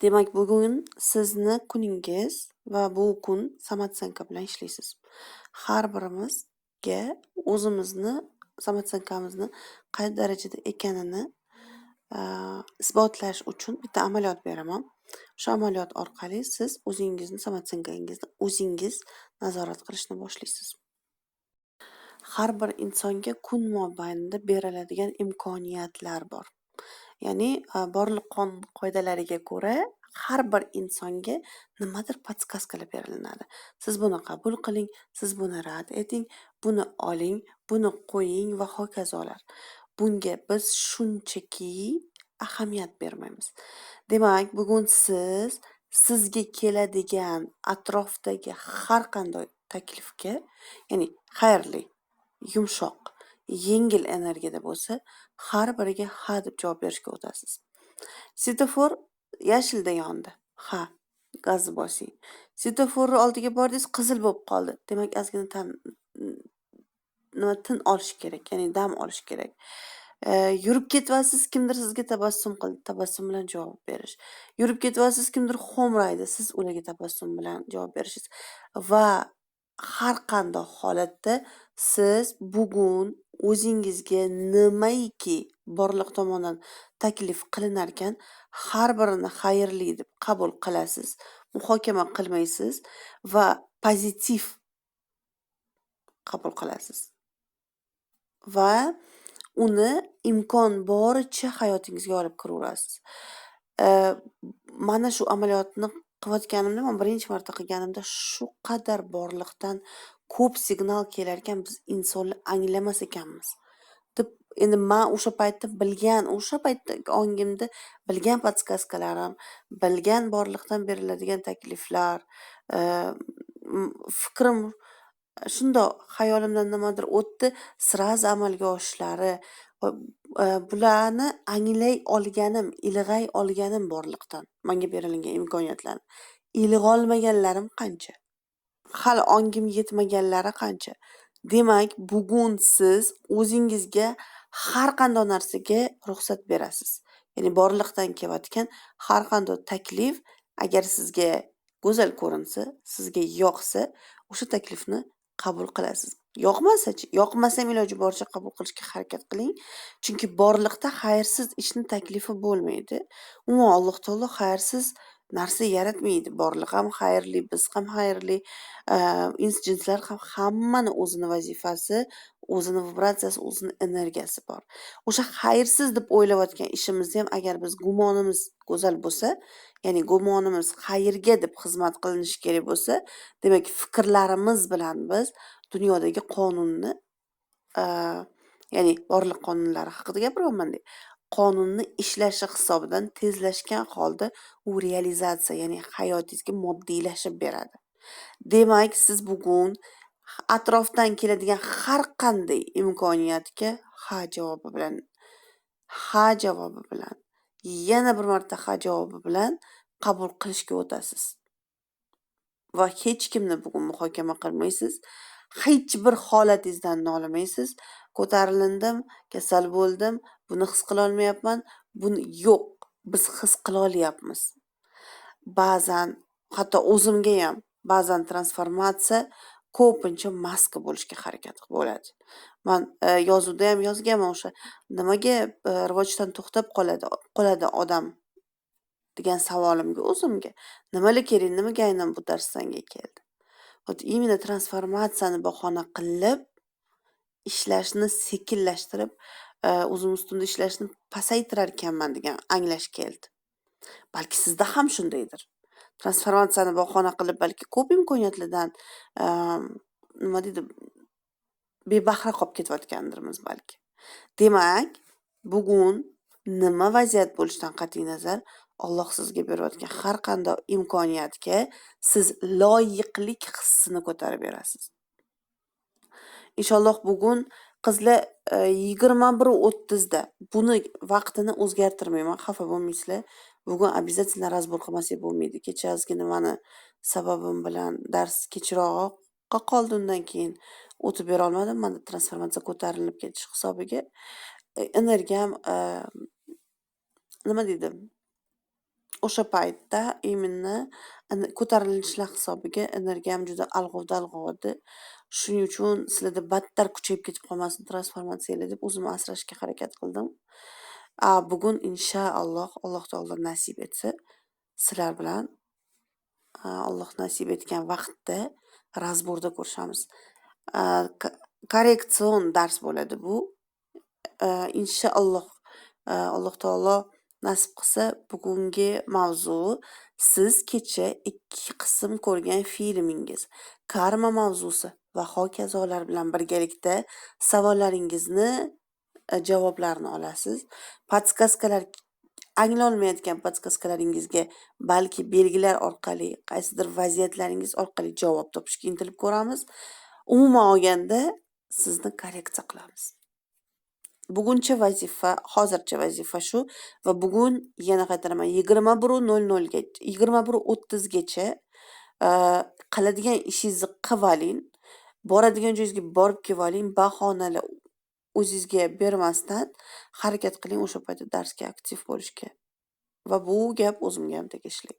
Demak, bugun sizni kuningiz va bu kun samatsanka bilan ishlaysiz. Har birimizga o'zimizni samatsankamizni qay darajada ekanini isbotlash uchun bitta amaliyot beraman. O'sha amaliyot orqali siz o'zingizni samatsankangizni o'zingiz nazorat qilishni boshlaysiz. Har bir insonga kun mobaynida beriladigan imkoniyatlar bor. Ya'ni borliq qonun qoidalariga ko'ra har bir insonga nimadir podskaskalar berilinadi. Siz buni qabul qiling, siz buni rad eting, buni oling, buni qo'ying va hokazolar. Bunga biz shunchaki ahamiyat bermaymiz. Demak, bugun siz sizga keladigan atrofdagi har qanday taklifga, ya'ni xayrli, yumshoq, yengil energiyada bo'lsa, har biriga ha deb javob berishga o'tasiz. Svetofor yashilda yondi. Ha, gazni bosing. Svetoforni oldiga bordingiz, qizil bo'lib qoldi. Demak, ozgina tin olish kerak, ya'ni dam olish kerak. Yurib ketyapsiz, kimdir sizga tabassum qildi, tabassum bilan javob berish. Yurib ketyapsiz, kimdir xo'mraydi, siz ularga tabassum bilan javob berishingiz va har qanday holatda siz bugun o'zingizga nimaiki borliq tomonidan taklif qilinar ekan, har birini xayrli deb qabul qilasiz, muhokama qilmaysiz va pozitiv qabul qilasiz. Va uni imkon boricha hayotingizga olib kiraverasiz. Mana shu amaliyotni qilayotganimda, men birinchi marta qilganimda shu qadar borliqdan ko'p signal kelar ekan, biz insonlar anglamas ekanmiz. deb endi men o'sha paytda bilgan, o'sha paytda ongimda bilgan podskaskalarim, bilgan borliqdan beriladigan takliflar, fikrim shundoq xayolimdan nimadir o'tdi, sirazi amalga oshishlari va bularni anglay olganim, ilg'ay olganim borliqdan, menga berilgan imkoniyatlarni. Ilg'olmaganlarim qancha? Hali ongim yetmaganlari qancha? Demak, bugun siz o'zingizga har qanday narsaga ruxsat berasiz. Ya'ni borliqdan kelayotgan har qanday taklif agar sizga go'zal ko'rinsa, sizga yoqsa, o'sha taklifni qabul qilasiz. Yoqmasa-chi? Yoqmasa ham iloji boricha qabul qilishga harakat qiling. Chunki borliqda xayrsiz ishni taklifi bo'lmaydi. Umuman Alloh taolo xayrsiz narsa yaratmaydi. Borliq ham xayrli, biz ham xayrli, ins jinslar ham hammani o'zini vazifasi, o'zini vibratsiyasi, o'zini energiyasi bor. O'sha xayrsiz deb o'ylayotgan ishimizni ham agar biz gumonimiz go'zal bo'lsa, ya'ni gumonimiz xayrga deb xizmat qilinishi kerak bo'lsa, demak fikrlarimiz bilan biz dunyodagi qonunni, ya'ni borliq qonunlari haqida gapiryapman deb, qonunni ishlashi hisobidan tezlashgan holda u realizatsiya, ya'ni hayotingizga moddiylashib beradi. Demak, siz bugun atrofdan keladigan har qanday imkoniyatga ha javobi bilan, yana bir marta ha javobi bilan qabul qilishga o'tasiz. Va hech kimni bugun muhokama qilmaysiz. Hech bir holatingizdan nolimaysiz. Ko'tarilindim, kasal bo'ldim, buni his qila olmayapman. Buni yo'q, biz his qila olyapmiz. Ba'zan hatto o'zimga ham ba'zan transformatsiya ko'pincha maska bo'lishga harakat bo'ladi. Men yozuvda ham yozganman o'sha nimaga rivojdan to'xtab qoladi odam degan savolimga o'zimga. Nimalar kerak, nimaga aynan bu darsga keldi? Именно transformatsiyani bahona qilib ishlashni sekinlashtirib, o'zim ustimda ishlashni pasaytirar ekanman degan anglash keldi. Balki sizda ham shundaydir. Transformatsiyani bahona qilib balki ko'p imkoniyatlardan nima deydi, bebahra qolib ketayotgandirmiz balki. Demak, bugun nima vaziyat bo'lishidan qat'iy nazar, Alloh sizga berayotgan har qanday imkoniyatga siz loyiqlik hissini ko'tarib berasiz. Inshaalloh bugun qizlar 21:30 da buni vaqtini o'zgartirmayman, xafa bo'lmaysizlar. Bugun обязательно разбор qilmasak bo'lmaydi. Kecha ozgina meni sababim bilan dars kechroqqa qoldi, undan keyin o'tib bera olmadim. Menda transformatsiya ko'tarilib ketish hisobiga energiyam nima deydi? o'sha paytda именно ko'tarilishlar hisobiga energiyam juda alg'ov-dalg'ov edi. Shuning uchun sizlarda battar kuchayib ketib qolmasin transformatsiyalar deb o'zimni asrashga harakat qildim. Bugun inshaalloh Alloh taolo nasib etsa, sizlar bilan Alloh nasib etgan vaqtda razborda ko'rishamiz. Korreksion dars bo'ladi bu. Inshaalloh Alloh taolo nasib qilsa bugungi mavzu siz kecha 2 qism ko'rgan filmingiz, karma mavzusi va hokazolar bilan birgalikda savollaringizni javoblarini olasiz. Podskaskalar anglolmayotgan podskaskalaringizga balki belgilar orqali, qaysidir vaziyatlaringiz orqali javob topishga intilib ko'ramiz. Umuman olganda sizni korreksiya qilamiz. Buguncha vazifa, hozircha vazifa shu va bugun yana qaytaraman 21:00 ga 21:30 gacha qiladigan ishingizni qilib oling. Boradigan joyingizga borib kelib oling. Bahonalar o'zingizga bermasdan harakat qiling o'sha paytda darsga aktiv bo'lishga. Va bu gap o'zimga ham tegishli.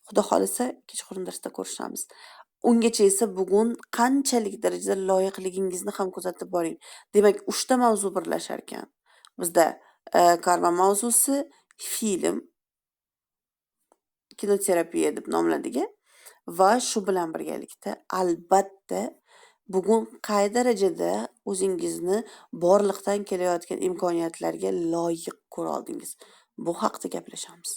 Xudo xolisa kechqurun darsda ko'rishamiz. Ungacha esa bugun qanchalik darajada loyiqligingizni ham kuzatib boring. Demak, 3 ta mavzu birlashar ekan. Bizda karma mavzusi, film, kinoterapiya deb nomladik va shu bilan birgalikda albatta bugun qay darajada o'zingizni borliqdan kelayotgan imkoniyatlarga loyiq ko'ra oldingiz. Bu haqida gaplashamiz.